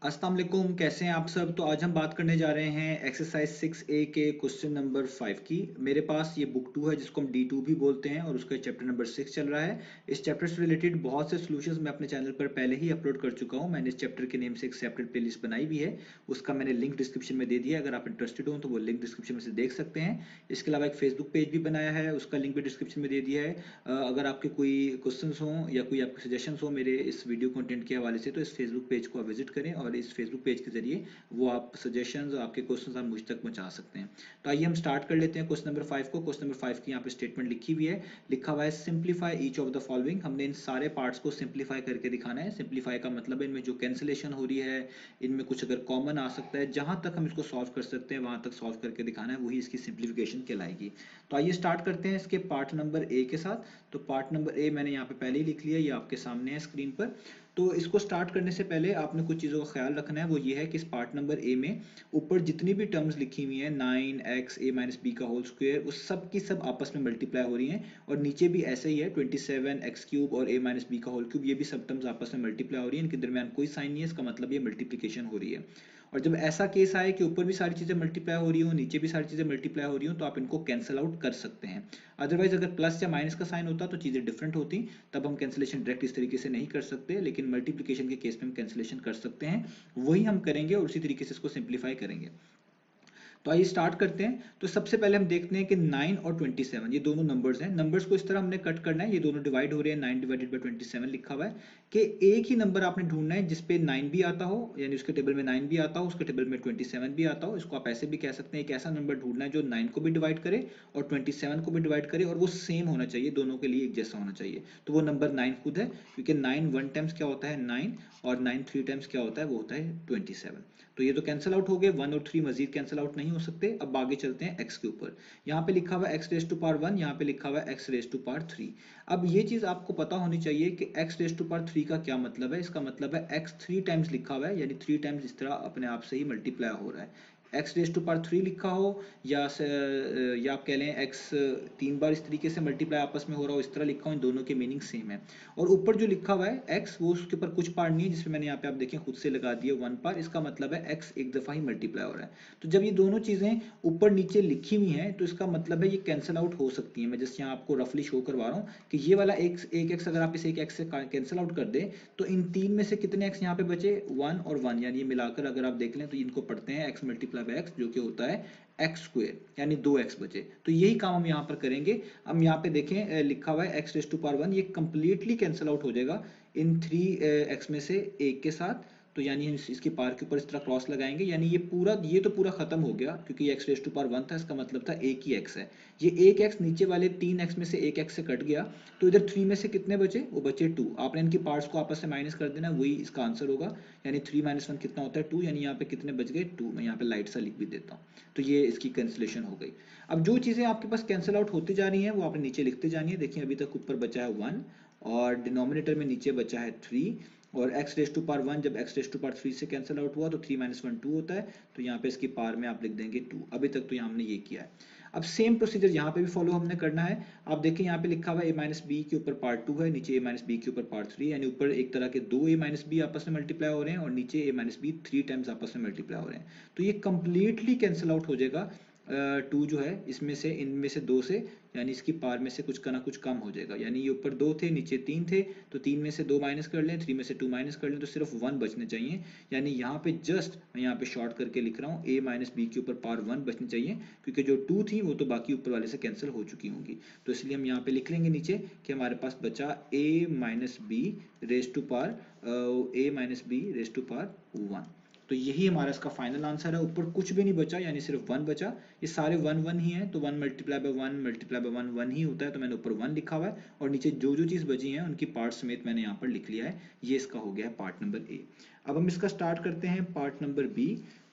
अस्सलाम वालेकुम, कैसे हैं आप सब। तो आज हम बात करने जा रहे हैं एक्सरसाइज 6A के क्वेश्चन नंबर 5 की। मेरे पास ये बुक 2 है जिसको हम D2 भी बोलते हैं और उसका चैप्टर नंबर 6 चल रहा है। इस चैप्टर से रिलेटेड बहुत से सॉल्यूशंस मैं अपने चैनल पर पहले ही अपलोड कर चुका हूं। मैंने इस चैप्टर के नेम से एक सेपरेट प्लेलिस्ट बनाई भी है, उसका मैंने लिंक डिस्क्रिप्शन में दे दिया है। अगर आप इंटरेस्टेड हो तो वो लिंक डिस्क्रिप्शन में से देख सकते हैं। इसके अलावा एक फेसबुक पेज भी बनाया है, उसका लिंक भी डिस्क्रिप्शन में दे दिया है। अगर आपके कोई क्वेश्चन हो या कोई आपके सजेशन हो मेरे इस वीडियो कंटेंट के हवाले से, तो इस फेसबुक पेज को आप विजिट करें और इस फेसबुक पेज के जरिए वो आप सजेशंस और आपके क्वेश्चंस आप मुझ तक पहुंचा सकते हैं। तो आइए हम स्टार्ट कर लेते हैं क्वेश्चन नंबर 5 को। क्वेश्चन नंबर 5 की यहाँ पे स्टेटमेंट लिखी हुई है, लिखा हुआ है simplify each of the following. हमने इन सारे पार्ट्स को सिंप्लीफाई करके दिखाना है। सिंप्लीफाई का मतलब है इनमें जो कैंसिलेशन हो रही है, इनमें कुछ अगर कॉमन आ सकता है, जहां तक हम इसको सॉल्व कर सकते हैं वहां तक सॉल्व करके दिखाना है, वही इसकी सिंप्लीफिकेशन कहलाएगी। तो आइए स्टार्ट करते हैं इसके पार्ट नंबर ए के साथ। तो पार्ट नंबर ए मैंने यहाँ पे पहले ही लिख लिया, ये आपके सामने है स्क्रीन पर। तो इसको स्टार्ट करने से पहले आपने कुछ चीज़ों का ख्याल रखना है, वो ये है कि इस पार्ट नंबर ए में ऊपर जितनी भी टर्म्स लिखी हुई हैं 9x a - b का होल स्क्वायर, वो सब की सब आपस में मल्टीप्लाई हो रही हैं। और नीचे भी ऐसे ही है 27x³ और a - b का होल क्यूब, ये भी सब टर्म्स आपस में मल्टीप्लाई हो रही है, इनके दरमियान कोई साइन नहीं है, इसका मतलब ये मल्टीप्लिकेशन हो रही है। और जब ऐसा केस आए कि ऊपर भी सारी चीज़ें मल्टीप्लाई हो रही हो, नीचे भी सारी चीज़ें मल्टीप्लाई हो रही हो, तो आप इनको कैंसिल आउट कर सकते हैं। अदरवाइज अगर प्लस या माइनस का साइन होता तो चीज़ें डिफरेंट होती, तब हम कैंसिलेशन डायरेक्ट इस तरीके से नहीं कर सकते, लेकिन मल्टीप्लिकेशन के केस में हम कैंसिलेशन कर सकते हैं। वही हम करेंगे और उसी तरीके से इसको सिंप्लीफाई करेंगे। तो आइए स्टार्ट करते हैं। तो सबसे पहले हम देखते हैं कि 9 और 27 ये दोनों नंबर्स हैं। नंबर्स को इस तरह हमने कट करना है, ये दोनों डिवाइड हो रहे हैं, 9 डिवाइडेड बाई 27 लिखा हुआ है कि एक ही नंबर आपने ढूंढना है जिसपे 9 भी आता हो, यानी उसके टेबल में 9 भी आता हो, उसके टेबल में 27 भी आता हो। इसको आप ऐसे भी कह सकते हैं, एक ऐसा नंबर ढूंढना है जो 9 को भी डिवाइड करे और 27 को भी डिवाइड करे, और वो सेम होना चाहिए, दोनों के लिए एक जैसा होना चाहिए। तो वो नंबर 9 खुद है, क्योंकि 9 वन टाइम्स क्या होता है 9, और 9 थ्री टाइम्स क्या होता है, वो होता है 27। तो ये तो कैंसिल आउट हो गए, 1 और 3 मजीद कैंसिल आउट नहीं हो सकते। अब आगे चलते हैं x के ऊपर। यहाँ पे लिखा हुआ है x रेज टू पावर 1, यहाँ पे लिखा हुआ है x रेज टू पावर 3। अब ये चीज आपको पता होनी चाहिए कि x रेज टू पावर 3 का क्या मतलब है। इसका मतलब है x 3 टाइम्स लिखा हुआ है, यानी 3 टाइम्स इस तरह अपने आप से ही मल्टीप्लाई हो रहा है। x रेज टू पावर 3 लिखा हो या आप कह लें x 3 बार इस तरीके से मल्टीप्लाई आपस में हो रहा हो, इस तरह लिखा हो, इन दोनों के मीनिंग सेम है। और ऊपर जो लिखा हुआ है x, वो उसके ऊपर कुछ पार नहीं है, जिसमें मैंने यहाँ पे आप देखें खुद से लगा दिया 1 पार। इसका मतलब है x एक दफा ही मल्टीप्लाई हो रहा है। तो जब ये दोनों चीजें ऊपर नीचे लिखी हुई हैं, तो इसका मतलब है ये कैंसिल आउट हो सकती है। मैं जस्ट यहाँ आपको रफली शो करवा रहा हूँ कि ये वाला एक एक्स अगर आप इसे एक एक्स से कैंसिल आउट कर दें, तो इन तीन में से कितने एक्स यहाँ पे बचे, 1 और 1, यानी ये मिलाकर अगर आप देख लें तो इनको पढ़ते हैं x मल्टीप्लाई बाई एक्स, जो कि होता है एक्स स्क्वेयर, यानी 2x बचे। तो यही काम हम यहाँ पर करेंगे। हम यहाँ पे देखें लिखा हुआ है एक्स रेज टू पावर 1, ये कंप्लीटली कैंसिल आउट हो जाएगा इन 3x में से एक के साथ। तो यानी हम इसकी पार के ऊपर इस तरह क्रॉस लगाएंगे, यानी ये तो पूरा खत्म हो गया, क्योंकि एक्स रेज टू पावर 1 था, इसका मतलब था एक ही x है। ये एक x नीचे वाले 3x में से एक x से कट गया, तो इधर 3 में से कितने बचे, वो बचे 2। आपने इनकी पार्ट्स को आपस से माइनस कर देना, वही इसका आंसर होगा। यानी 3 - 1 कितना होता है 2, यानी यहाँ पे कितने बच गए 2। मैं यहाँ पे लाइट सा लिख भी देता हूँ। तो ये इसकी कैंसिलेशन हो गई। अब जो चीज़ें आपके पास कैंसिल आउट होती जा रही हैं वो आपने नीचे लिखते जानी है। देखिए अभी तक ऊपर बचा है 1, और डिनोमिनेटर में नीचे बचा है 3, और x रेज टू पावर 1 जब x रेज टू पावर 3 से कैंसिल आउट हुआ तो 3 - 1 2 होता है। तो यहाँ पे इसकी पावर में आप लिख देंगे 2। अभी तक तो यहाँ हमने ये किया है। अब सेम प्रोसीजर यहाँ पे भी फॉलो हमने करना है। आप देखें यहाँ पे लिखा हुआ है a - b के ऊपर पार्ट 2 है, नीचे a - b के ऊपर पार्ट 3, यानी ऊपर एक तरह के दो a - b आपस में मल्टीप्लाई हो रहे हैं, और नीचे a - b 3 टाइम्स आपस में मल्टीप्लाई हो रहे हैं। तो ये कंप्लीटली कैंसिल आउट हो जाएगा। 2 जो है इसमें से, इनमें से 2 से, यानी इसकी पार में से कुछ का ना कुछ कम हो जाएगा। यानी ये ऊपर 2 थे नीचे 3 थे, तो 3 में से 2 माइनस कर लें, 3 में से 2 माइनस कर लें, तो सिर्फ 1 बचने चाहिए। यानी यहाँ पे जस्ट मैं यहाँ पे शॉर्ट करके लिख रहा हूँ a - b के ऊपर पावर 1 बचनी चाहिए, क्योंकि जो 2 थी वो तो बाकी ऊपर वाले से कैंसिल हो चुकी होंगी। तो इसलिए हम यहाँ पे लिख लेंगे नीचे कि हमारे पास बचा a - b raise to power a - b raise to power 1। तो यही हमारा इसका फाइनल आंसर है। ऊपर कुछ भी नहीं बचा, यानी सिर्फ 1 बचा। ये सारे 1 1 ही हैं, तो 1 मल्टीप्लाई बाय 1 मल्टीप्लाई बाय 1 1 ही होता है, तो मैंने ऊपर 1 लिखा हुआ है, और नीचे जो जो चीज़ बची हैं उनकी पार्ट समेत मैंने यहाँ पर लिख लिया है। ये इसका हो गया है पार्ट नंबर ए। अब हम इसका स्टार्ट करते हैं पार्ट नंबर बी।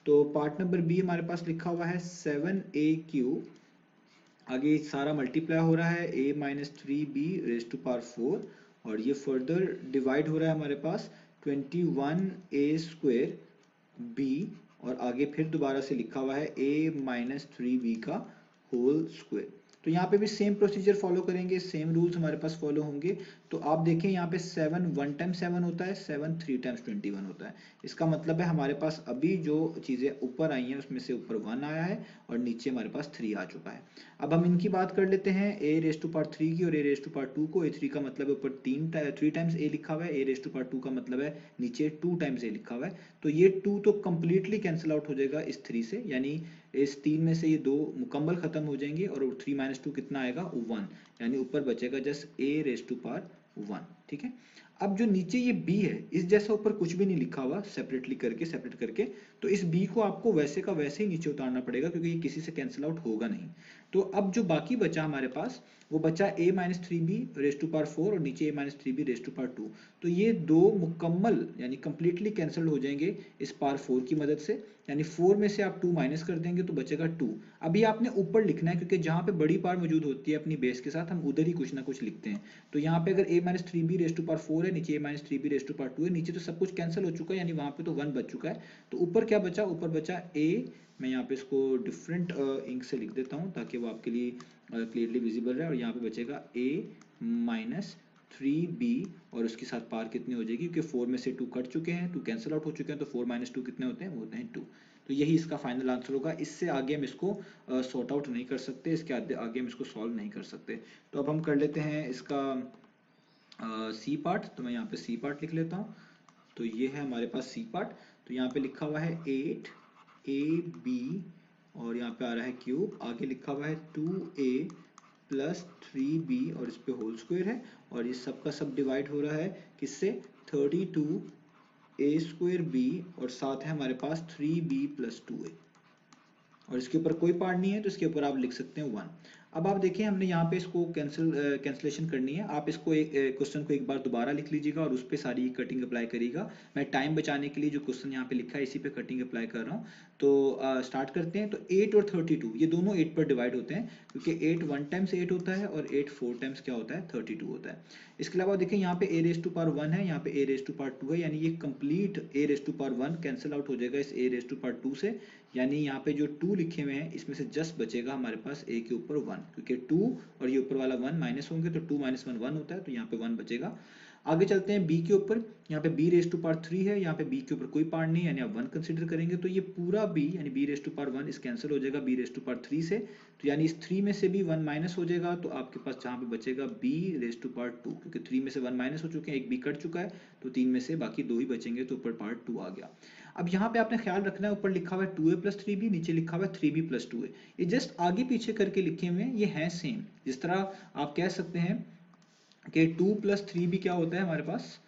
तो पार्ट नंबर बी हमारे पास लिखा हुआ है 7a³ आगे सारा मल्टीप्लाई हो रहा है a - 3b raise to power 4, और ये फर्दर डिवाइड हो रहा है हमारे पास 21a² b, और आगे फिर दोबारा से लिखा हुआ है a - 3b का होल स्क्वायर। तो यहाँ पे भी सेम प्रोसीजर फॉलो करेंगे, सेम रूल्स हमारे पास फॉलो होंगे। तो आप देखें यहाँ पे 7 1 टाइम्स 7 होता है, 7 3 टाइम्स 21 होता है। इसका मतलब है हमारे पास अभी जो चीज़ें ऊपर आई हैं उसमें से ऊपर 1 आया है और नीचे हमारे पास 3 आ चुका है। अब हम इनकी बात कर लेते हैं a रेज टू पावर 3 की और a रेज टू पावर 2 को। a3 का मतलब है ऊपर 3 टाइम्स a लिखा हुआ है, a रेज टू पावर 2 का मतलब है नीचे 2 टाइम्स a लिखा हुआ है। तो ये 2 तो कंप्लीटली कैंसिल आउट हो जाएगा इस 3 से, यानी इस 3 में से ये 2 मुकम्मल खत्म हो जाएंगे और 3 माइनस 2 कितना आएगा 1, यानी ऊपर बचेगा just a raise to power 1। ठीक है। अब जो नीचे ये b है इस जैसा ऊपर कुछ भी नहीं लिखा हुआ सेपरेट करके, तो इस b को आपको वैसे का वैसे ही नीचे उतारना पड़ेगा क्योंकि ये किसी से कैंसिल आउट होगा नहीं। तो अब जो बाकी बचा हमारे पास वो बचा a minus three B raise to power 4 और नीचे a minus three B raise to power 2। तो ये दो मुकम्मल यानी कंप्लीटली कैंसिल हो जाएंगे इस पावर 4 की मदद से, यानी 4 में से आप 2 माइनस कर देंगे तो बचेगा 2। अभी आपने ऊपर लिखना है क्योंकि जहाँ पे बड़ी पावर मौजूद होती है अपनी बेस के साथ हम उधर ही कुछ ना कुछ लिखते हैं। तो यहाँ पे अगर a minus three B raise to power 4 है, नीचे a minus three B raise to power 2 है, नीचे तो सब कुछ कैंसिल हो चुका है यानी वहाँ पे तो 1 बच चुका है। तो ऊपर क्या बचा, ऊपर बचा a, मैं यहाँ पे इसको डिफरेंट इंक से लिख देता हूँ ताकि वो आपके लिए क्लियरली विजिबल रहे, और यहाँ पे बचेगा a माइनस 3b और उसके साथ पावर कितनी हो जाएगी क्योंकि 4 में से 2 कट चुके हैं, 2 कैंसिल आउट हो चुके हैं, तो 4 माइनस 2 कितने होते हैं, वो होते हैं 2। तो यही इसका फाइनल आंसर होगा। इससे आगे हम इसको सॉर्ट आउट नहीं कर सकते, इसके आगे हम इसको सॉल्व नहीं कर सकते। तो अब हम कर लेते हैं इसका सी पार्ट। तो मैं यहाँ पे सी पार्ट लिख लेता हूँ। तो ये है हमारे पास सी पार्ट। तो यहाँ पे लिखा हुआ है 8ab और यहाँ पे आ रहा है क्यूब, आगे लिखा हुआ है 2a प्लस 3b और इस पे होल स्क्वायर है, और ये सब का सब डिवाइड हो रहा है किससे, 32a स्क्वायर b और साथ है हमारे पास 3b प्लस 2a, और इसके ऊपर कोई पार्ट नहीं है तो इसके ऊपर आप लिख सकते हैं 1। अब आप देखिए हमने यहाँ पे इसको कैंसिलेशन करनी है। आप इसको एक क्वेश्चन को एक बार दोबारा लिख लीजिएगा और उस पर सारी कटिंग अप्लाई करिएगा। मैं टाइम बचाने के लिए जो क्वेश्चन यहाँ पे लिखा है इसी पे कटिंग अप्लाई कर रहा हूँ। तो स्टार्ट करते हैं। तो 8 और 32 ये दोनों 8 पर डिवाइड होते हैं क्योंकि 8 1 टाइम्स 8 होता है और 8 4 टाइम्स क्या होता है 32 होता है। इसके अलावा देखिए यहाँ पे a रेज टू पावर 1 है, यहाँ पे a रेज टू पावर 2 है, यानी ये complete a raise to power 1 cancel out हो जाएगा इस a रेज टू पावर 2 से, यानी यहाँ पे जो 2 लिखे हुए हैं इसमें से जस्ट बचेगा हमारे पास a के ऊपर 1, क्योंकि 2 और ये ऊपर वाला 1 माइनस होंगे तो 2 माइनस 1 1 होता है, तो यहाँ पे 1 बचेगा। आगे चलते हैं b के ऊपर। यहाँ पे b रेज टू पावर 3 है, यहाँ पे b के ऊपर कोई पार्ट नहीं है यानी आप 1 कंसीडर करेंगे, तो ये पूरा b यानी b रेज टू पावर 1 इस कैंसिल हो जाएगा b रेज टू पावर 3 से, तो यानी इस 3 में से भी 1 माइनस हो जाएगा, तो आपके पास जहाँ पे बचेगा b रेज टू पावर 2, क्योंकि 3 में से 1 माइनस हो चुके हैं, एक b कट चुका है, तो 3 में से बाकी 2 ही बचेंगे, तो ऊपर पार्ट 2 आ गया। अब यहाँ पे आपने ख्याल रखना है ऊपर लिखा हुआ है 2a प्लस 3b, नीचे लिखा हुआ है 3b प्लस 2a, ये जस्ट आगे पीछे करके लिखे हुए हैं, ये हैं सेम। जिस तरह आप कह सकते हैं कि 2 प्लस 3b क्या होता है हमारे पास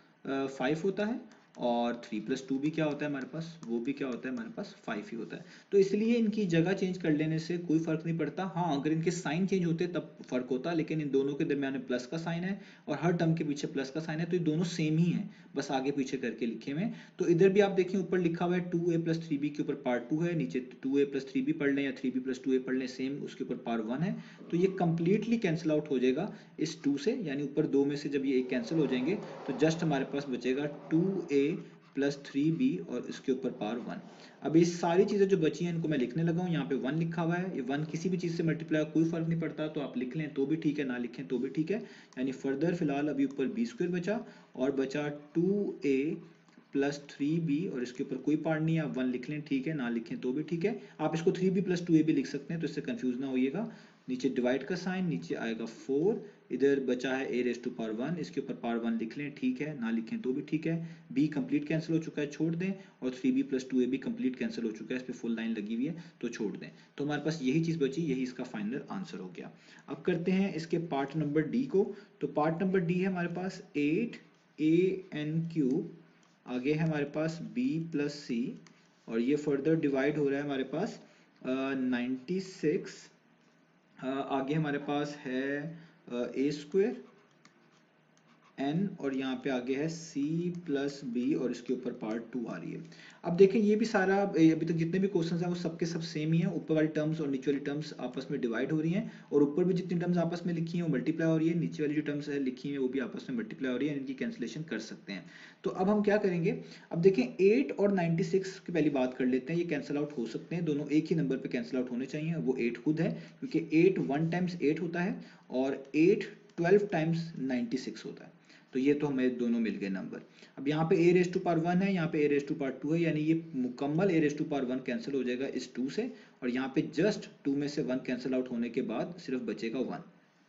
5 होता है, और 3 प्लस 2 भी क्या होता है हमारे पास, वो भी क्या होता है हमारे पास 5 ही होता है। तो इसलिए इनकी जगह चेंज कर लेने से कोई फर्क नहीं पड़ता। हाँ, अगर इनके साइन चेंज होते तब फर्क होता, लेकिन इन दोनों के दरमियान में प्लस का साइन है और हर टर्म के पीछे प्लस का साइन है, तो ये दोनों सेम ही हैं, बस आगे पीछे करके लिखे हुए। तो इधर भी आप देखें ऊपर लिखा हुआ है 2a प्लस 3b के ऊपर पार्ट 2 है, नीचे 2a प्लस 3b पढ़ लें या 3b प्लस 2a पढ़ लें, सेम उसके ऊपर पार्ट 1 है। तो ये कंप्लीटली कैंसिल आउट हो जाएगा इस 2 से, यानी ऊपर 2 में से जब ये एक कैंसिल हो जाएंगे तो जस्ट हमारे पास बचेगा 2a प्लस 3b और इसके ऊपर पावर 1। अब ये सारी चीज़ें जो बची हैं इनको मैं लिखने लगा हूँ। यहाँ पे 1 लिखा हुआ है, ये 1 किसी भी चीज़ से मल्टीप्लाई कोई फर्क नहीं पड़ता, तो आप लिख लें तो भी ठीक है, ना लिखें तो भी ठीक है। यानी फर्दर फिलहाल अभी ऊपर b स्क्वायर बचा और बचा 2a प्लस 3b और इसके ऊपर कोई पार्ट नहीं है, आप 1 लिख लें ठीक है, ना लिखें तो भी ठीक है। आप इसको 3b प्लस 2a भी लिख सकते हैं, तो इससे कंफ्यूज ना होइएगा। नीचे डिवाइड का साइन, नीचे आएगा 4, इधर बचा है a रेज टू पावर 1, इसके ऊपर पावर 1 लिख लें ठीक है, ना लिखें तो भी ठीक है। b कंप्लीट कैंसिल हो चुका है, छोड़ दें, और 3b प्लस 2a भी कंप्लीट कैंसिल हो चुका है, इस पर फुल लाइन लगी हुई है तो छोड़ दें। तो हमारे पास यही चीज़ बची, यही इसका फाइनल आंसर हो गया। अब करते हैं इसके पार्ट नंबर डी को। तो पार्ट नंबर डी है हमारे पास 8an³ आगे है हमारे पास b प्लस सी, और ये फर्दर डिवाइड हो रहा है हमारे पास 96, आगे हमारे पास है a स्क्वायर n और यहाँ पे आगे है c प्लस बी और इसके ऊपर पार्ट 2 आ रही है। अब देखें ये भी सारा अभी तक जितने भी क्वेश्चंस हैं वो सबके सब सेम ही है, ऊपर वाली टर्म्स और नीचे वाली टर्म्स आपस में डिवाइड हो रही हैं और ऊपर भी जितनी टर्म्स आपस में लिखी हैं वो मल्टीप्लाई हो रही है, नीचे वाली जो टर्म्स है लिखी हैं वो भी आपस में मल्टीप्लाई हो रही है, इनकी कैंसिलेशन कर सकते हैं। तो अब हम क्या करेंगे, अब देखें 8 और 96 की पहली बात कर लेते हैं, ये कैंसिल आउट हो सकते हैं, दोनों एक ही नंबर पे कैंसिल आउट होने चाहिए, वो 8 खुद है क्योंकि 8 1 टाइम्स 8 होता है और 8 12 टाइम्स 96 होता है। तो ये तो हमें दोनों मिल गए नंबर। अब यहाँ पे a रेज टू पावर 1 है, यहाँ पे a रेज टू पावर 2 है, यानी ये मुकम्मल a raise to power 1 cancel हो जाएगा इस 2 से, और यहाँ पे जस्ट 2 में से 1 कैंसिल आउट होने के बाद सिर्फ बचेगा 1,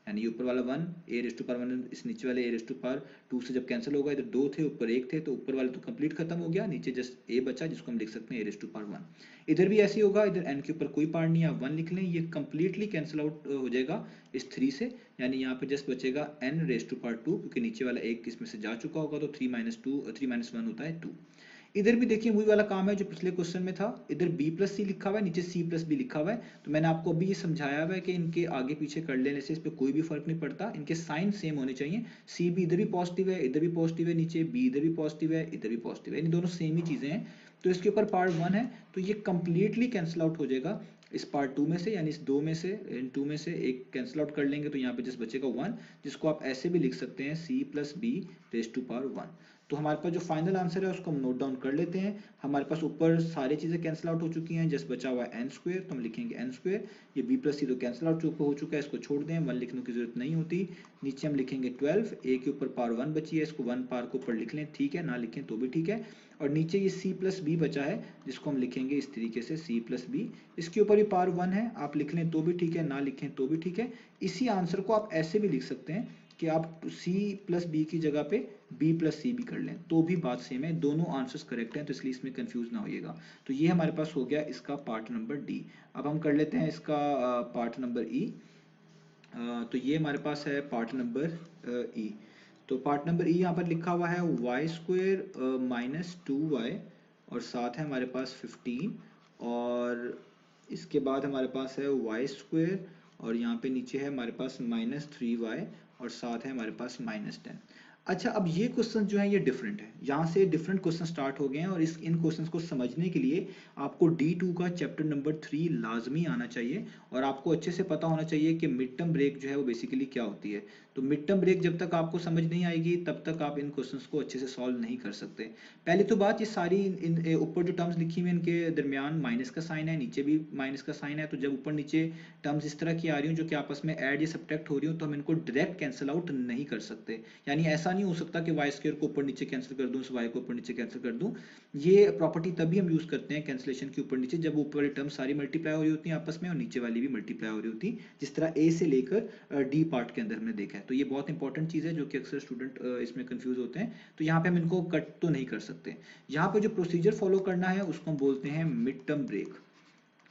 यानी ऊपर वाला 1 a रेज टू पावर 1 इस नीचे वाले a रेज टू पावर 2 से जब कैंसिल होगा, इधर 2 थे ऊपर 1 थे, तो ऊपर वाले तो कंप्लीट खत्म हो गया, नीचे जस्ट a बचा जिसको हम लिख सकते हैं a रेज टू पावर 1। इधर भी ऐसे ही होगा, इधर n के ऊपर कोई पार्ट नहीं है, 1 लिख लें, ये कंप्लीटली कैंसिल आउट हो जाएगा इस 3 से, यानी यहाँ पे जस्ट बचेगा n रेज टू पावर 2 क्योंकि नीचे वाला एक इसमें से जा चुका होगा, तो 3 - 1 होता है 2। इधर भी देखिए वही वाला काम है जो पिछले क्वेश्चन में था, इधर b प्लस सी लिखा हुआ है, नीचे c प्लस बी लिखा हुआ है, तो मैंने आपको अभी ये समझाया हुआ है कि इनके आगे पीछे कर लेने से इस पर कोई भी फर्क नहीं पड़ता, इनके साइन सेम होने चाहिए, c भी इधर भी पॉजिटिव है, इधर भी पॉजिटिव है, नीचे b इधर भी पॉजिटिव है, इधर भी पॉजिटिव है, इन दोनों सेम ही चीजें हैं, तो इसके ऊपर पार्ट 1 है, तो ये कंप्लीटली कैंसिल आउट हो जाएगा इस पार्ट 2 में से, यानी इस 2 में से इन 2 में से एक कैंसिल आउट कर लेंगे, तो यहाँ पे जस्ट बचेगा 1, जिसको आप ऐसे भी लिख सकते हैं c plus B raise to power 1। तो हमारे पास जो फाइनल आंसर है उसको हम नोट डाउन कर लेते हैं। हमारे पास ऊपर सारी चीजें कैंसिल आउट हो चुकी हैं, जस्ट बचा हुआ है एन स्क्वायर, तो हम लिखेंगे एन स्क्वायर, ये बी प्लस सी तो कैंसिल आउट हो चुका है, इसको छोड़ दें, 1 लिखने की जरूरत नहीं होती। नीचे हम लिखेंगे 12, ए के ऊपर पावर 1 बची है, इसको 1 पावर के ऊपर लिख लें, ठीक है, ना लिखें तो भी ठीक है, और नीचे ये c प्लस बी बचा है जिसको हम लिखेंगे इस तरीके से c प्लस बी, इसके ऊपर भी पावर 1 है, आप लिख लें तो भी ठीक है, ना लिखें तो भी ठीक है। इसी आंसर को आप ऐसे भी लिख सकते हैं कि आप c प्लस बी की जगह पे b प्लस सी भी कर लें, तो भी बात सेम है, दोनों आंसर्स करेक्ट हैं, तो इसलिए इसमें कंफ्यूज ना होइएगा। तो ये हमारे पास हो गया इसका पार्ट नंबर डी। अब हम कर लेते हैं इसका पार्ट नंबर ई। तो ये हमारे पास है पार्ट नंबर ई। तो पार्ट नंबर ई यहाँ पर लिखा हुआ है वाई स्क्वेयर माइनस 2y और साथ है हमारे पास 15, और इसके बाद हमारे पास है वाई स्क्वेयर और यहाँ पे नीचे है हमारे पास -3y और साथ है हमारे पास -10। अच्छा, अब ये क्वेश्चन जो है ये डिफरेंट है, यहाँ से डिफरेंट क्वेश्चन स्टार्ट हो गए हैं, और इन क्वेश्चंस को समझने के लिए आपको D2 का चैप्टर नंबर 3 लाजमी आना चाहिए, और आपको अच्छे से पता होना चाहिए कि मिड टर्म ब्रेक जो है वो बेसिकली क्या होती है। तो मिड टर्म ब्रेक जब तक आपको समझ नहीं आएगी तब तक आप इन क्वेश्चंस को अच्छे से सॉल्व नहीं कर सकते। पहली तो बात, ये सारी ऊपर जो टर्म्स लिखी हुई है इनके दरमियान माइनस का साइन है, नीचे भी माइनस का साइन है, तो जब ऊपर नीचे टर्म्स इस तरह की आ रही हो जो कि आपस में ऐड या सब्ट्रैक्ट हो रही हो, तो हम इनको डायरेक्ट कैंसिल आउट नहीं कर सकते। यानी ऐसा नहीं हो सकता कि वाई स्क्वायर को ऊपर नीचे कैंसिल कर दूं, वाई को ऊपर नीचे कैंसिल कर दूं। ये प्रॉपर्टी तभी हम यूज करते हैं कैंसिलेशन के ऊपर नीचे, जब ऊपर वाली टर्म सारी मल्टीप्लाई हो रही होती है आपस में और नीचे वाली भी मल्टीप्लाई हो रही होती, जिस तरह ए से लेकर डी पार्ट के अंदर हमने देखा है। तो ये बहुत इंपॉर्टेंट चीज है जो कि अक्सर स्टूडेंट इसमें कंफ्यूज होते हैं। तो यहाँ पे हम इनको कट तो नहीं कर सकते। यहाँ पे जो प्रोसीजर फॉलो करना है उसको हम बोलते हैं मिड टर्म ब्रेक,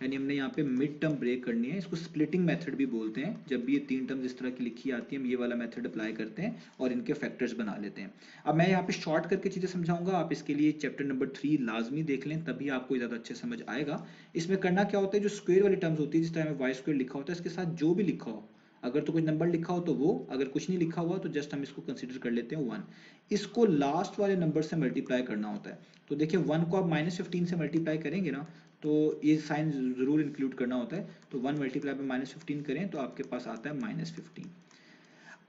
यानी हमने यहाँ पे मिड टर्म ब्रेक करनी है, इसको स्प्लिटिंग मेथड भी बोलते हैं। जब भी ये 3 टर्म्स इस तरह की लिखी आती है हम ये वाला मेथड अप्लाई करते हैं और इनके फैक्टर्स बना लेते हैं। अब मैं यहाँ पे शॉर्ट करके चीजें समझाऊंगा, आप इसके लिए चैप्टर नंबर 3 लाजमी देख लें, तभी आपको ज्यादा अच्छे समझ आएगा। इसमें करना क्या होता है, जो स्क्वायर वाली टर्म्स होती है, जिस तरह वाई स्क्वायर लिखा होता है, इसके साथ जो भी लिखा हो, अगर तो कुछ नंबर लिखा हो तो वो, अगर कुछ नहीं लिखा हुआ तो जस्ट हम इसको कंसीडर कर लेते हैं 1। इसको लास्ट वाले नंबर से मल्टीप्लाई करना होता है। तो देखिए 1 को आप -15 से मल्टीप्लाई करेंगे ना, तो ये साइन जरूर इंक्लूड करना होता है। तो 1 मल्टीप्लाई बाय -15 करें तो आपके पास आता है -15।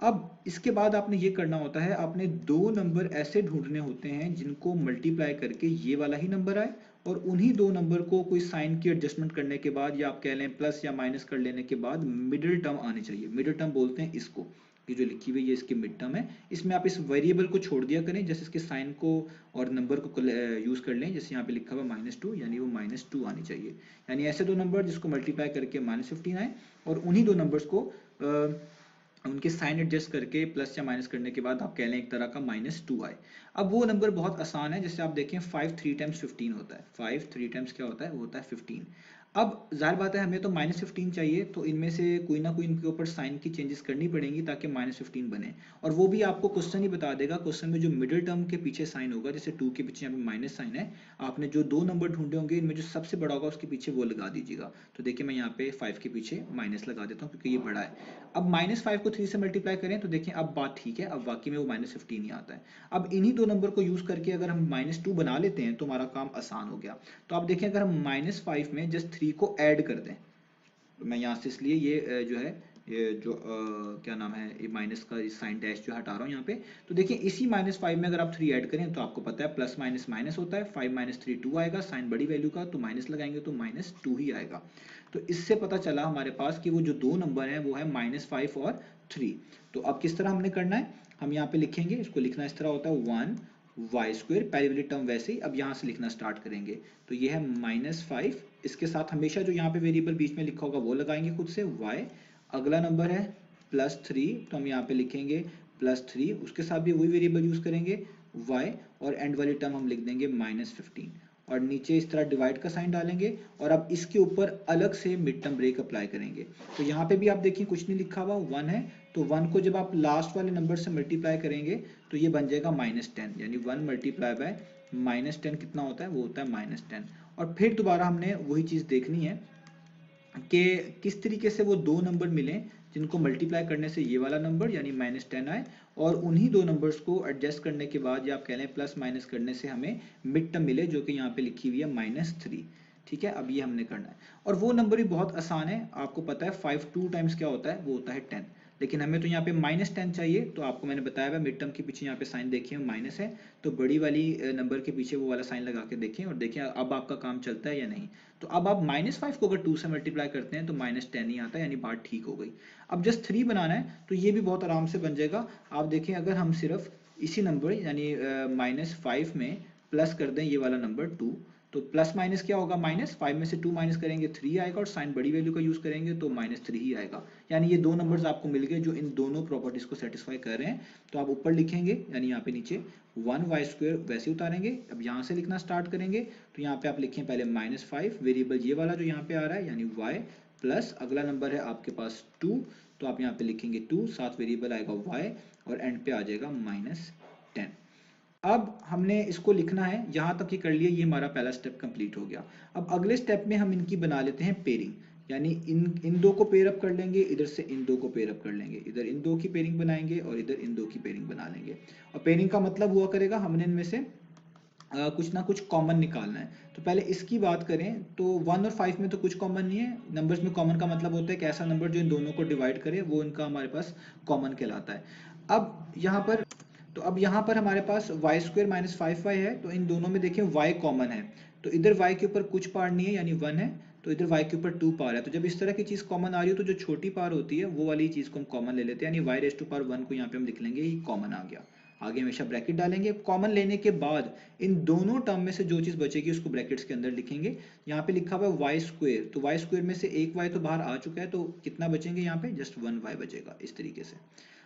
अब इसके बाद आपने ये करना होता है, आपने 2 नंबर ऐसे ढूंढने होते हैं जिनको मल्टीप्लाई करके ये वाला ही नंबर आए, और उन्हीं 2 नंबर को कोई साइन की एडजस्टमेंट करने के बाद, या आप कह लें प्लस या माइनस कर लेने के बाद मिडिल टर्म आनी चाहिए। मिडिल टर्म बोलते हैं इसको, ये जो लिखी हुई है इसकी मिड टर्म है। इसमें आप इस वेरिएबल को छोड़ दिया करें, जैसे इसके साइन को और नंबर को यूज कर लें, जैसे यहाँ पे लिखा हुआ -2, यानी वो -2 आनी चाहिए। यानी ऐसे 2 नंबर जिसको मल्टीप्लाई करके -15 आए, और उन्हीं 2 नंबर्स को उनके साइन एडजस्ट करके प्लस या माइनस करने के बाद आप कह लें एक तरह का -2 आए। अब वो नंबर बहुत आसान है, जैसे आप देखें 5 3 टाइम्स 15 होता है, 5 3 टाइम्स क्या होता है, वो होता है 15। अब जाहिर बात है हमें तो -15 चाहिए, तो इनमें से कोई ना कोई इनके ऊपर साइन की चेंजेस करनी पड़ेंगी ताकि -15 बने। और वो भी आपको क्वेश्चन ही बता देगा, क्वेश्चन में जो मिडिल टर्म के पीछे साइन होगा, जैसे 2 के पीछे यहाँ पे माइनस साइन है, आपने जो दो नंबर ढूंढे होंगे इनमें जो सबसे बड़ा होगा उसके पीछे वो लगा दीजिएगा। तो देखिए मैं यहाँ पे 5 के पीछे माइनस लगा देता हूँ क्योंकि ये बड़ा है। अब -5 को 3 से मल्टीप्लाई करें तो देखिए अब बात ठीक है, अब वाकई में वो -15 ही आता है। अब इन्हीं दो नंबर को यूज करके अगर हम -2 बना लेते हैं तो हमारा काम आसान हो गया। तो आप देखें अगर हम -5 में जस्ट 3 को ऐड कर दें, तो मैं यहाँ से इसलिए ये जो है ये जो क्या नाम है, ये माइनस का साइन डैश जो हटा रहा हूँ यहाँ पे। तो देखिए इसी -5 में अगर आप 3 ऐड करें तो आपको पता है प्लस माइनस माइनस होता है, 5 - 3 2 आएगा, साइन बड़ी वैल्यू का तो माइनस लगाएंगे तो -2 ही आएगा। तो इससे पता चला हमारे पास कि वो जो दो नंबर है वो है -5 और 3। तो अब किस तरह हमने करना है, हम यहाँ पे लिखेंगे, इसको लिखना इस तरह होता है 1 वाई स्क्वायर, पहली वाली टर्म वैसे ही, अब यहाँ से लिखना स्टार्ट करेंगे। तो ये है -5, इसके साथ हमेशा जो यहाँ पे वेरिएबल बीच में लिखा होगा वो लगाएंगे खुद से y। अगला नंबर है +3, तो हम यहाँ पे लिखेंगे +3, उसके साथ भी वही वेरिएबल यूज करेंगे y, और एंड वाली टर्म हम लिख देंगे -15, और नीचे इस तरह डिवाइड का साइन डालेंगे, और अब इसके ऊपर अलग से मिड टर्म ब्रेक अप्लाई करेंगे। तो यहाँ पे भी आप देखिए कुछ नहीं लिखा हुआ, 1 है, तो 1 को जब आप लास्ट वाले नंबर से मल्टीप्लाई करेंगे तो ये बन जाएगा -10, यानी 1 मल्टीप्लाई बाय -10 कितना होता है, वो होता है -10। और फिर दोबारा हमने वही चीज़ देखनी है कि किस तरीके से वो दो नंबर मिले जिनको मल्टीप्लाई करने से ये वाला नंबर यानी -10 आए, और उन्हीं दो नंबर्स को एडजस्ट करने के बाद, या आप कह लें प्लस माइनस करने से हमें मिड टर्म मिले, जो कि यहाँ पे लिखी हुई है -3। ठीक है, अब ये हमने करना है, और वो नंबर भी बहुत आसान है, आपको पता है 5 2 टाइम्स क्या होता है, वो होता है 10। लेकिन हमें तो यहाँ पे -10 चाहिए, तो आपको मैंने बताया हुआ मिड टर्म के पीछे यहाँ पे साइन देखिए माइनस है, तो बड़ी वाली नंबर के पीछे वो वाला साइन लगा के देखें और देखें अब आपका काम चलता है या नहीं। तो अब आप -5 को अगर 2 से मल्टीप्लाई करते हैं तो -10 ही आता है, यानी बात ठीक हो गई। अब जस्ट 3 बनाना है तो ये भी बहुत आराम से बन जाएगा। आप देखें अगर हम सिर्फ इसी नंबर यानी -5 में प्लस कर दें ये वाला नंबर 2, तो प्लस माइनस क्या होगा, -5 में से 2 माइनस करेंगे 3 आएगा, और साइन बड़ी वैल्यू का यूज करेंगे तो -3 ही आएगा। यानी ये दो नंबर्स आपको मिल गए जो इन दोनों प्रॉपर्टीज को सेटिस्फाई कर रहे हैं। तो आप ऊपर लिखेंगे यानी यहाँ पे नीचे 1 वाई स्क्वायर वैसे उतारेंगे, अब यहाँ से लिखना स्टार्ट करेंगे, तो यहाँ पे आप लिखें पहले -5, वेरिएबल ये वाला जो यहाँ पे आ रहा है यानी y, प्लस अगला नंबर है आपके पास 2, तो आप यहाँ पे लिखेंगे 2, साथ वेरिएबल आएगा y, और एंड पे आ जाएगा -10। अब हमने इसको लिखना है, यहाँ तक ही कर लिया, ये हमारा पहला स्टेप कंप्लीट हो गया। अब अगले स्टेप में हम इनकी बना लेते हैं पेयरिंग, यानी इन दो को पेयर अप कर लेंगे, इधर से इन दो को पेयर अप कर लेंगे, इधर इन दो की पेयरिंग बनाएंगे और इधर इन दो की पेयरिंग बना लेंगे। और पेयरिंग का मतलब हुआ करेगा हमने इनमें से कुछ ना कुछ कॉमन निकालना है। तो पहले इसकी बात करें तो 1 और 5 में तो कुछ कॉमन नहीं है, नंबर्स में कॉमन का मतलब होता है कि ऐसा नंबर जो इन दोनों को डिवाइड करे वो इनका हमारे पास कॉमन कहलाता है। अब यहाँ पर हमारे पास वाई स्क्वायर -5y है, तो इन दोनों में देखें y कॉमन है, तो इधर y के ऊपर कुछ पार नहीं है यानी 1 है, तो इधर y के ऊपर 2 पार है। तो जब इस तरह की चीज कॉमन आ रही हो तो जो छोटी पार होती है वो वाली चीज को हम कॉमन ले लेते हैं, यानी y⁻1 को यहाँ पे हम लिख लेंगे, ये कॉमन आ गया। आगे हमेशा ब्रैकेट डालेंगे, कॉमन लेने के बाद इन दोनों टर्म में से जो चीज बचेगी उसको ब्रैकेट्स के अंदर लिखेंगे। यहाँ पे लिखा हुआ है वाई स्क्वायर, तो वाई स्क्वायर में से एक y तो बाहर आ चुका है, तो कितना बचेंगे यहाँ पे, जस्ट 1y बचेगा। इस तरीके से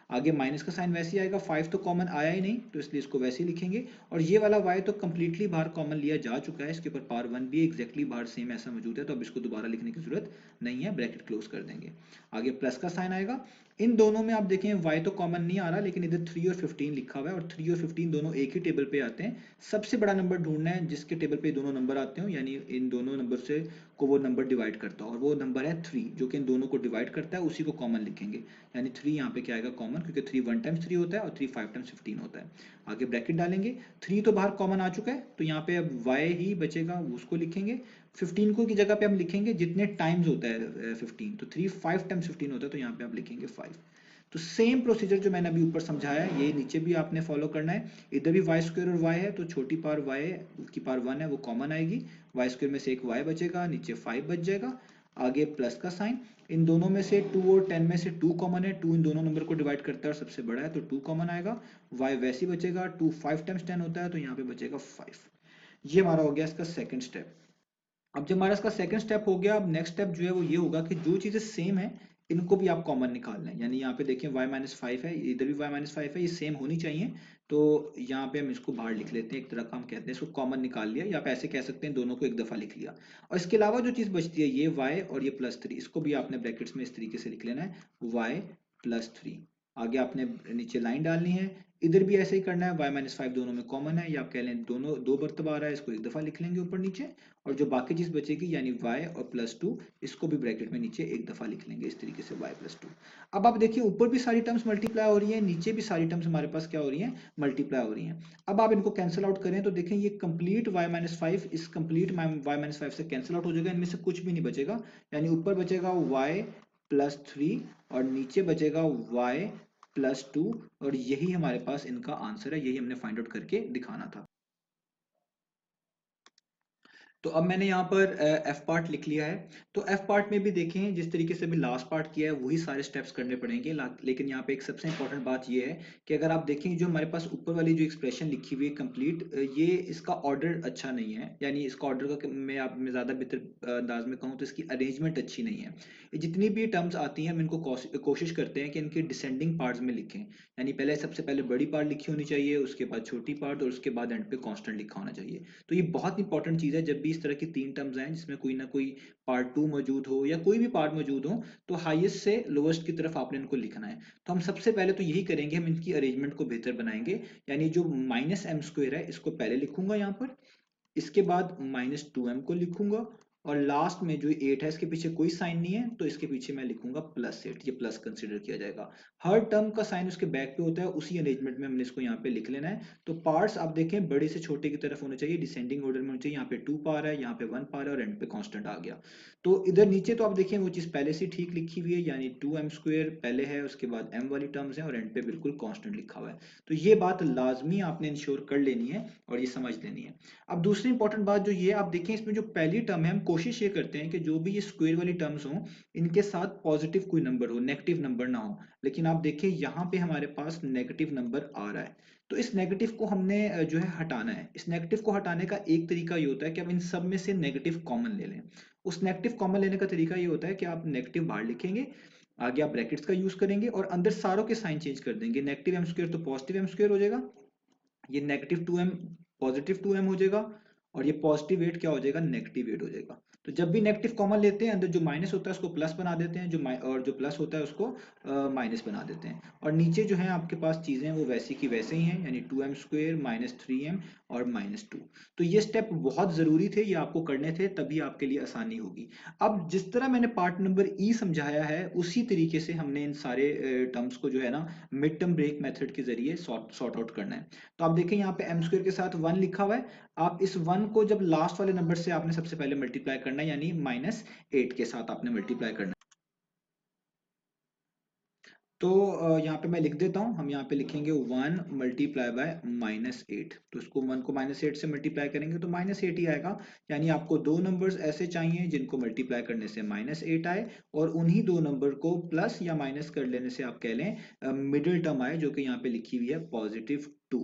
आगे माइनस का साइन वैसे ही आएगा, 5 तो कॉमन आया ही नहीं तो इसलिए इसको वैसे ही लिखेंगे, और ये वाला y तो कंप्लीटली बाहर कॉमन लिया जा चुका है, इसके ऊपर पावर 1 भी एग्जैक्टली बाहर सेम ऐसा मौजूद है, तो अब इसको दोबारा लिखने की जरूरत नहीं है, ब्रैकेट क्लोज कर देंगे। आगे प्लस का साइन आएगा, इन दोनों में आप देखें y तो कॉमन नहीं आ रहा, लेकिन इधर 3 और 15 लिखा हुआ है, और 3 और 15 दोनों एक ही टेबल पे आते हैं। सबसे बड़ा नंबर ढूंढना है जिसके टेबल पे दोनों नंबर आते हो, यानी इन दोनों नंबर से को वो नंबर डिवाइड करता हो, और वो नंबर है 3 जो कि इन दोनों को डिवाइड करता है, उसी को कॉमन लिखेंगे। यानी 3 यहाँ पे क्या आएगा कॉमन, क्योंकि 3 1 टाइम्स 3 होता है और 3 5 टाइम्स 15 होता है। आगे ब्रैकेट डालेंगे, 3 तो बाहर कॉमन आ चुका है, तो यहाँ पे अब y ही बचेगा, उसको लिखेंगे। 15 को की जगह पे हम लिखेंगे जितने टाइम्स होता है 15, तो 3 5 टाइम्स 15 होता है, तो यहाँ पे आप लिखेंगे 5। तो सेम प्रोसीजर जो मैंने अभी ऊपर समझाया है ये नीचे भी आपने फॉलो करना है। इधर भी वाई स्क्वायर और वाई है, तो छोटी पावर वाई की पावर 1 है वो कॉमन आएगी, वाई स्क्वायर में से एक वाई बचेगा, नीचे 5 बच जाएगा। आगे प्लस का साइन, इन दोनों में से 2 और 10 में से 2 कॉमन है, 2 इन दोनों नंबर को डिवाइड करता है और सबसे बड़ा है तो 2 कॉमन आएगा। y वैसे ही बचेगा, 2 5 टाइम्स 10 होता है, तो यहाँ पे बचेगा 5। ये हमारा हो गया इसका सेकंड स्टेप। अब जब हमारा इसका सेकंड स्टेप हो गया, अब नेक्स्ट स्टेप जो है वो ये होगा कि जो चीजें सेम है इनको भी आप कॉमन निकाल लें, यानी यहाँ पे देखें y-5 है, इधर भी y-5 है, ये सेम होनी चाहिए। तो यहाँ पे हम इसको बाहर लिख लेते हैं, एक तरह का हम कहते हैं इसको कॉमन निकाल लिया, या आप ऐसे कह सकते हैं दोनों को एक दफा लिख लिया। और इसके अलावा जो चीज बचती है ये y और ये +3, इसको भी आपने ब्रैकेट्स में इस तरीके से लिख लेना है, y+3। आगे आपने नीचे लाइन डालनी है, इधर भी ऐसे ही करना है, y-5 दोनों में कॉमन है, या आप कह लें दोनों दो मरतबा आ रहा है, इसको एक दफा लिख लेंगे ऊपर नीचे। और जो बाकी चीज बचेगी यानी y और +2, इसको भी ब्रैकेट में नीचे एक दफा लिख लेंगे इस तरीके से y+2। अब आप देखिए ऊपर भी सारी टर्म्स मल्टीप्लाई हो रही है, नीचे भी सारी टर्म्स हमारे पास क्या हो रही हैं, मल्टीप्लाई हो रही हैं। अब आप इनको कैंसिल आउट करें तो देखें ये कंप्लीट y-5 इस कंप्लीट y-5 से कैंसिल आउट हो जाएगा, इनमें से कुछ भी नहीं बचेगा, यानी ऊपर बचेगा y+3 और नीचे बचेगा y+2, और यही हमारे पास इनका आंसर है, यही हमने फाइंड आउट करके दिखाना था। तो अब मैंने यहाँ पर एफ पार्ट लिख लिया है। तो एफ पार्ट में भी देखें जिस तरीके से भी लास्ट पार्ट किया है वही सारे स्टेप्स करने पड़ेंगे, लेकिन यहाँ पे एक सबसे इंपॉर्टेंट बात ये है कि अगर आप देखें जो हमारे पास ऊपर वाली जो एक्सप्रेशन लिखी हुई है कंप्लीट, ये इसका ऑर्डर अच्छा नहीं है, यानी इसका ऑर्डर का मैं ज़्यादा बेहतर अंदाज में कहूँ तो इसकी अरेंजमेंट अच्छी नहीं है। ये जितनी भी टर्म्स आती हैं हम इनको कोशिश करते हैं कि इनके डिसेंडिंग पार्ट्स में लिखें, यानी पहले सबसे पहले बड़ी पार्ट लिखी होनी चाहिए, उसके बाद छोटी पार्ट, और उसके बाद एंड पे कांस्टेंट लिखा होना चाहिए। तो ये बहुत इंपॉर्टेंट चीज़ है, जब भी इस तरह की तीन टर्म्स हैं जिसमें कोई ना कोई पार्ट टू मौजूद हो या कोई भी पार्ट मौजूद हो, तो हाईएस्ट से लोवेस्ट की तरफ आपने इनको लिखना है। तो हम सबसे पहले तो यही करेंगे, हम इनकी अरेंजमेंट को बेहतर बनाएंगे, यानी जो -m² है इसको पहले लिखूंगा यहाँ पर, इसके बाद -2m को लिखूंगा, और लास्ट में जो 8 है इसके पीछे कोई साइन नहीं है तो इसके पीछे मैं लिखूंगा +8, ये प्लस कंसिडर किया जाएगा। हर टर्म का साइन उसके बैक पे होता है, उसी अरेंजमेंट में हमने इसको यहाँ पे लिख लेना है। तो पार्ट्स आप देखें बड़े से छोटे की तरफ होने चाहिए, डिसेंडिंग ऑर्डर में होने चाहिए। यहाँ पे 2 पार है, यहाँ पे 1 पार है, और एंड पे कांस्टेंट आ गया। तो इधर नीचे तो आप देखें वो चीज पहले से ठीक लिखी हुई है, यानी 2m² पहले है, उसके बाद m वाली टर्म्स है, और एंड पे बिल्कुल कांस्टेंट लिखा हुआ है। तो ये बात लाजमी आपने इंश्योर कर लेनी है और ये समझ लेनी है। अब दूसरी इंपॉर्टेंट बात जो ये आप देखें, इसमें जो पहली टर्म है हम कोशिश ये करते हैं कि जो भी ये स्क्वायर वाली टर्म्स हो इनके साथ पॉजिटिव कोई नंबर हो, नेगेटिव नंबर ना हो। लेकिन आप देखिए यहाँ पे हमारे पास नेगेटिव नंबर आ रहा है, तो इस नेगेटिव को हमने जो है हटाना है। इस नेगेटिव को हटाने का एक तरीका ये होता है कि हम इन सब में से नेगेटिव कॉमन ले लें। उस नेगेटिव कॉमन लेने का तरीका ये होता है कि आप नेगेटिव बाहर लिखेंगे, आगे आप ब्रैकेट्स का यूज करेंगे, और अंदर सारों के साइन चेंज कर देंगे। नेगेटिव m² तो पॉजिटिव m² हो जाएगा, ये -2m पॉजिटिव 2m हो जाएगा, और ये +8 क्या हो जाएगा, -8 हो जाएगा। तो जब भी नेगेटिव कॉमन लेते हैं अंदर जो माइनस होता है उसको प्लस बना देते हैं, और जो प्लस होता है उसको माइनस बना देते हैं। और नीचे जो है आपके पास चीजें वो वैसी की वैसे ही हैं, यानी 2m² -3m और -2। तो ये स्टेप बहुत जरूरी थे, ये आपको करने थे, तभी आपके लिए आसानी होगी। अब जिस तरह मैंने पार्ट नंबर ई समझाया है उसी तरीके से हमने इन सारे टर्म्स को जो है ना मिड टर्म ब्रेक मेथड के जरिए सॉर्ट आउट करना है। तो आप देखें यहाँ पे m² के साथ 1 लिखा हुआ है, आप इस 1 को जब लास्ट वाले नंबर से आपने सबसे पहले मल्टीप्लाई करना है, यानी -8 के साथ आपने मल्टीप्लाई करना है। तो यहाँ पे मैं लिख देता हूँ, हम यहाँ पे लिखेंगे 1 मल्टीप्लाई बाय -8, तो इसको 1 को -8 से मल्टीप्लाई करेंगे तो -8 ही आएगा। यानी आपको दो नंबर्स ऐसे चाहिए जिनको मल्टीप्लाई करने से -8 आए, और उन्हीं दो नंबर को प्लस या माइनस कर लेने से आप कह लें मिडिल टर्म आए, जो कि यहाँ पे लिखी हुई है +2।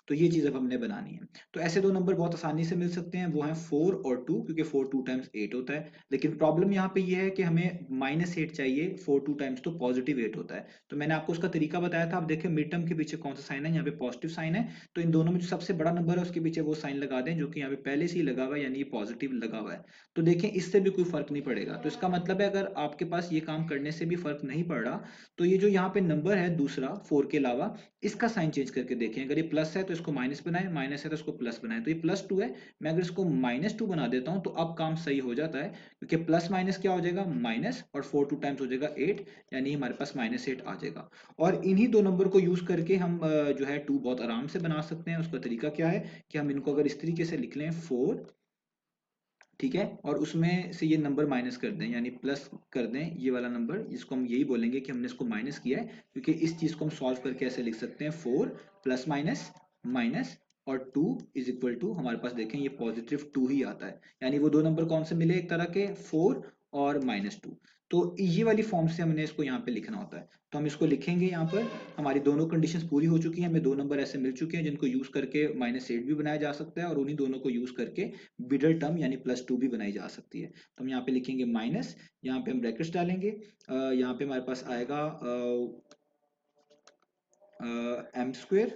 तो ये चीज अब हमने बनानी है। तो ऐसे दो नंबर बहुत आसानी से मिल सकते हैं, वो हैं 4 और 2, क्योंकि 4 2 टाइम्स 8 होता है। लेकिन प्रॉब्लम यहाँ पे ये है कि हमें -8 चाहिए, 4 2 टाइम्स तो +8 होता है। तो मैंने आपको उसका तरीका बताया था, आप देखें मिड टर्म के पीछे कौन सा साइन है, यहाँ पे पॉजिटिव साइन है, तो इन दोनों में जो सबसे बड़ा नंबर है उसके पीछे वो साइन लगा दें जो कि यहाँ पे पहले से ही लगा हुआ है, यानी ये पॉजिटिव लगा हुआ है। तो देखें इससे भी कोई फर्क नहीं पड़ेगा, तो इसका मतलब है अगर आपके पास ये काम करने से भी फर्क नहीं पड़ रहा, तो ये जो यहाँ पे नंबर है दूसरा 4 के अलावा, इसका साइन चेंज करके देखें। अगर ये प्लस है तो इसको माइनस बनाए, माइनस है तो इसको प्लस बनाए। तो ये +2 है, मैं अगर इसको -2 बना देता हूँ तो अब काम सही हो जाता है, क्योंकि प्लस माइनस क्या हो जाएगा, माइनस, और 4 2 टाइम्स हो जाएगा 8, यानी हमारे पास -8 आ जाएगा। और इन्हीं दो नंबर को यूज करके हम जो है 2 बहुत आराम से बना सकते हैं। उसका तरीका क्या है कि हम इनको अगर इस तरीके से लिख लें 4, ठीक है, और उसमें से ये नंबर माइनस कर दें, यानी प्लस कर दें ये वाला नंबर, जिसको हम यही बोलेंगे कि हमने इसको माइनस किया है, क्योंकि इस चीज को हम सॉल्व करके ऐसे लिख सकते हैं 4 प्लस माइनस माइनस, और 2 इज इक्वल टू हमारे पास देखें ये +2 ही आता है। यानी वो दो नंबर कौन से मिले एक तरह के, 4 और -2। तो ये वाली फॉर्म से हमने इसको यहाँ पे लिखना होता है। तो हम इसको लिखेंगे यहाँ पर, हमारी दोनों कंडीशंस पूरी हो चुकी हैं, हमें दो नंबर ऐसे मिल चुके हैं जिनको यूज करके -8 भी बनाया जा सकता है और उन्हीं दोनों को यूज करके मिडल टर्म यानी +2 भी बनाई जा सकती है। तो हम यहाँ पे लिखेंगे माइनस, यहाँ पे हम ब्रैकेट्स डालेंगे, यहाँ पे हमारे पास आएगा m²।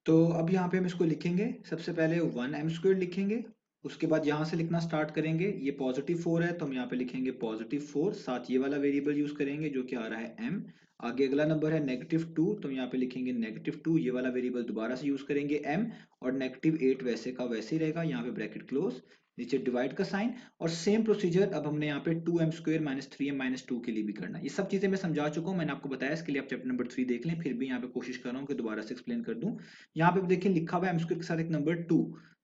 तो अब यहाँ पे हम इसको लिखेंगे, सबसे पहले 1m² लिखेंगे, उसके बाद यहाँ से लिखना स्टार्ट करेंगे। ये +4 है तो हम यहाँ पे लिखेंगे +4, साथ ये वाला वेरिएबल यूज करेंगे जो कि आ रहा है m। आगे अगला नंबर है -2, तो हम यहाँ पे लिखेंगे -2, ये वाला वेरिएबल दोबारा से यूज करेंगे m, और -8 वैसे का वैसे ही रहेगा, यहाँ पे ब्रैकेट क्लोज, नीचे डिवाइड का साइन। और सेम प्रोसीजर अब हमने यहाँ पे 2m² - 3m - 2 के लिए भी करना है। ये सब चीजें मैं समझा चुका हूँ, मैंने आपको बताया, इसके लिए आप चैप्टर नंबर 3 देख लें, फिर भी यहाँ पे कोशिश कर रहा हूँ कि दोबारा से एक्सप्लेन कर दूं। यहाँ पे देखिए लिखा हुआ है m² के साथ एक नंबर 2,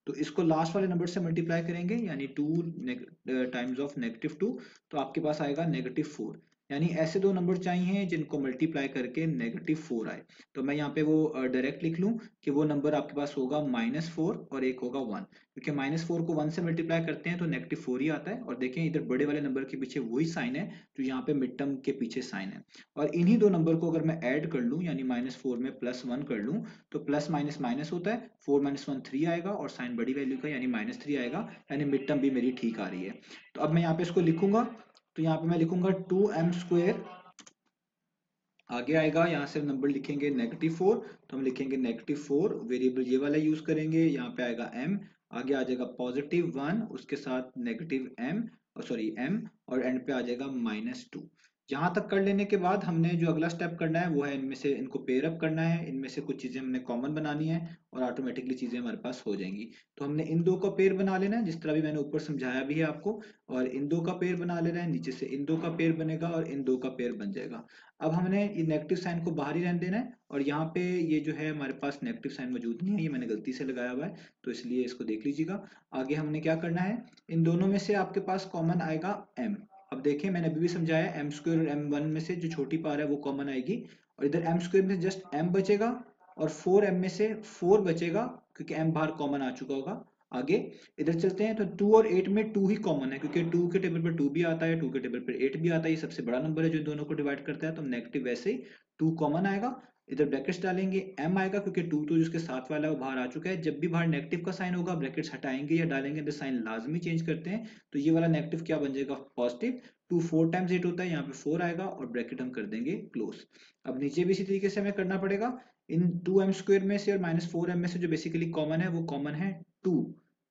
तो इसको लास्ट वाले नंबर से मल्टीप्लाई करेंगे, यानी 2 टाइम्स ऑफ -2, तो आपके पास आएगा -4। यानी ऐसे दो नंबर चाहिए जिनको मल्टीप्लाई करके -4 आए। तो मैं यहाँ पे वो डायरेक्ट लिख लूं कि वो नंबर आपके पास होगा -4 और एक होगा 1, क्योंकि -4 को 1 से मल्टीप्लाई करते हैं तो -4 ही आता है। और देखें इधर बड़े वाले नंबर के पीछे वही साइन है जो यहाँ पे मिड टर्म के पीछे साइन है। और इन्हीं दो नंबर को अगर मैं ऐड कर लूं, यानी -4 में +1 कर लूं, तो प्लस माइनस माइनस होता है, 4 - 1 3 आएगा और साइन बड़ी वैल्यू का यानी -3 आएगा, यानी मिड टर्म भी मेरी ठीक आ रही है। तो अब मैं यहाँ पे इसको लिखूंगा, तो यहाँ पे मैं लिखूंगा 2m², आगे आएगा यहाँ से नंबर लिखेंगे -4, तो हम लिखेंगे -4, वेरिएबल ये वाला यूज करेंगे, यहाँ पे आएगा m, आगे आ जाएगा +1 उसके साथ -m, और सॉरी m, और एंड पे आ जाएगा -2। यहाँ तक कर लेने के बाद हमने जो अगला स्टेप करना है वो है इनमें से इनको पेयर अप करना है, इनमें से कुछ चीजें हमने कॉमन बनानी है और ऑटोमेटिकली चीजें हमारे पास हो जाएंगी। तो हमने इन दो का पेयर बना लेना है, जिस तरह भी मैंने ऊपर समझाया भी है आपको, और इन दो का पेयर बना लेना है, नीचे से इन दो का पेयर बनेगा और इन दो का पेयर बन जाएगा। अब हमने ये नेगेटिव साइन को बाहर ही रहने देना है, और यहाँ पे ये जो है हमारे पास नेगेटिव साइन मौजूद नहीं है, ये मैंने गलती से लगाया हुआ है, तो इसलिए इसको देख लीजिएगा। आगे हमने क्या करना है, इन दोनों में से आपके पास कॉमन आएगा m। अब देखें मैंने अभी भी समझाया, m² और m1 में से जो छोटी पावर है वो कॉमन आएगी, और इधर m² में जस्ट m बचेगा और 4m में से 4 बचेगा, क्योंकि m बाहर कॉमन आ चुका होगा। आगे इधर चलते हैं, तो 2 और 8 में 2 ही कॉमन है, क्योंकि 2 के टेबल पर 2 भी आता है, 2 के टेबल पर 8 भी आता है, ये सबसे बड़ा नंबर है जो दोनों को डिवाइड करता है, तो नेगेटिव वैसे ही 2 कॉमन आएगा। इधर ब्रैकेट्स डालेंगे, m आएगा क्योंकि 2 तो जिसके साथ वाला है वो बाहर आ चुका है। जब भी बाहर नेगेटिव का साइन होगा ब्रैकेट्स हटाएंगे या डालेंगे, अंदर साइन लाजमी चेंज करते हैं, तो ये वाला नेगेटिव क्या बन जाएगा, पॉजिटिव। 2 4 टाइम्स 8 होता है, यहाँ पे 4 आएगा और ब्रैकेट हम कर देंगे क्लोज। अब नीचे भी इसी तरीके से हमें करना पड़ेगा, इन 2m² में से और -4m में से जो बेसिकली कॉमन है वो कॉमन है 2।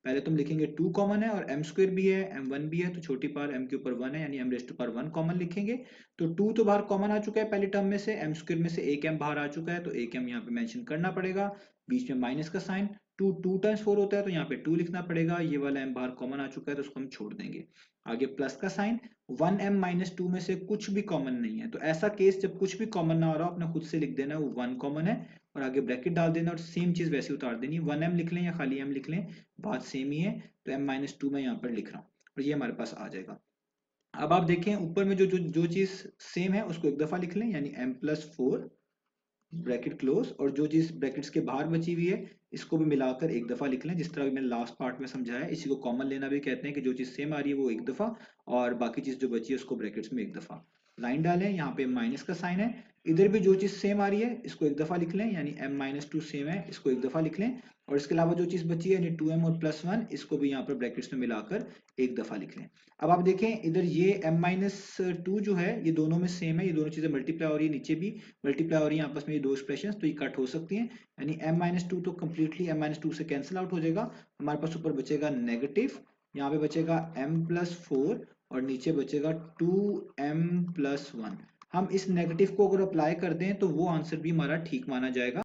पहले तुम लिखेंगे 2 कॉमन है और m² भी है, m1 भी है, तो छोटी पावर m के ऊपर 1 है, यानी m⁻1 कॉमन लिखेंगे। तो 2 तो बाहर कॉमन आ चुका है पहली टर्म में से, m² में से एक m बाहर आ चुका है, तो एक m यहाँ पे मेंशन करना पड़ेगा, बीच में माइनस का साइन। 2 टाइम्स 4 होता है तो यहाँ पे 2 लिखना पड़ेगा, ये वाला m बाहर कॉमन आ चुका है तो उसको हम छोड़ देंगे। आगे प्लस का साइन, 1m - 2 में से कुछ भी कॉमन नहीं है, तो ऐसा केस जब कुछ भी कॉमन ना हो रहा हो अपने खुद से लिख देना वो 1 कॉमन है, और आगे ब्रैकेट डाल देना और सेम चीज वैसे उतार देनी, 1m लिख लें या खाली m लिख लें, बात सेम ही है। तो m - 2 मैं यहाँ पर लिख रहा हूँ और ये हमारे पास आ जाएगा। अब आप देखें ऊपर में जो जो जो चीज सेम है उसको एक दफा लिख लें, यानी m+4 ब्रैकेट क्लोज, और जो चीज ब्रैकेट्स के बाहर बची हुई है इसको भी मिलाकर एक दफा लिख लें, जिस तरह मैंने लास्ट पार्ट में समझाया। इसी को कॉमन लेना भी कहते हैं, कि जो चीज सेम आ रही है वो एक दफा और बाकी चीज जो बची है उसको ब्रैकेट्स में एक दफा। लाइन डालें, यहाँ पे माइनस का साइन है, इधर भी जो चीज सेम आ रही है इसको एक दफा लिख लें, यानी m - 2 सेम है इसको एक दफा लिख लें, और इसके अलावा जो चीज बची है यानी 2m और +1 इसको भी यहाँ पर ब्रैकेट्स में मिलाकर एक दफा लिख लें। अब आप देखें इधर ये m - 2 जो है ये दोनों में सेम है, ये दोनों चीजें मल्टीप्लाई हो रही है, नीचे भी मल्टीप्लाई हो रही है आपस में, ये दो एक्सप्रेशन तो ये कट हो सकती हैं, यानी m - 2 तो कम्प्लीटली m - 2 से कैंसिल आउट हो जाएगा, हमारे पास ऊपर बचेगा नेगेटिव, यहाँ पे बचेगा m+4 और नीचे बचेगा 2m+1। हम इस नेगेटिव को अगर अप्लाई कर दें तो वो आंसर भी हमारा ठीक माना जाएगा,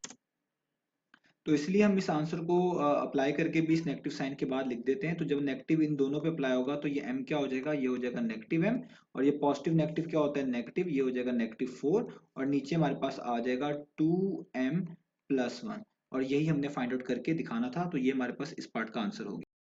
तो इसलिए हम इस आंसर को अप्लाई करके भी इस नेगेटिव साइन के बाद लिख देते हैं। तो जब नेगेटिव इन दोनों पे अप्लाई होगा तो ये m क्या हो जाएगा, ये हो जाएगा नेगेटिव m, और ये पॉजिटिव नेगेटिव क्या होता है नेगेटिव, ये हो जाएगा -4, और नीचे हमारे पास आ जाएगा 2m+1, और यही हमने फाइंड आउट करके दिखाना था, तो ये हमारे पास इस पार्ट का आंसर हो गया।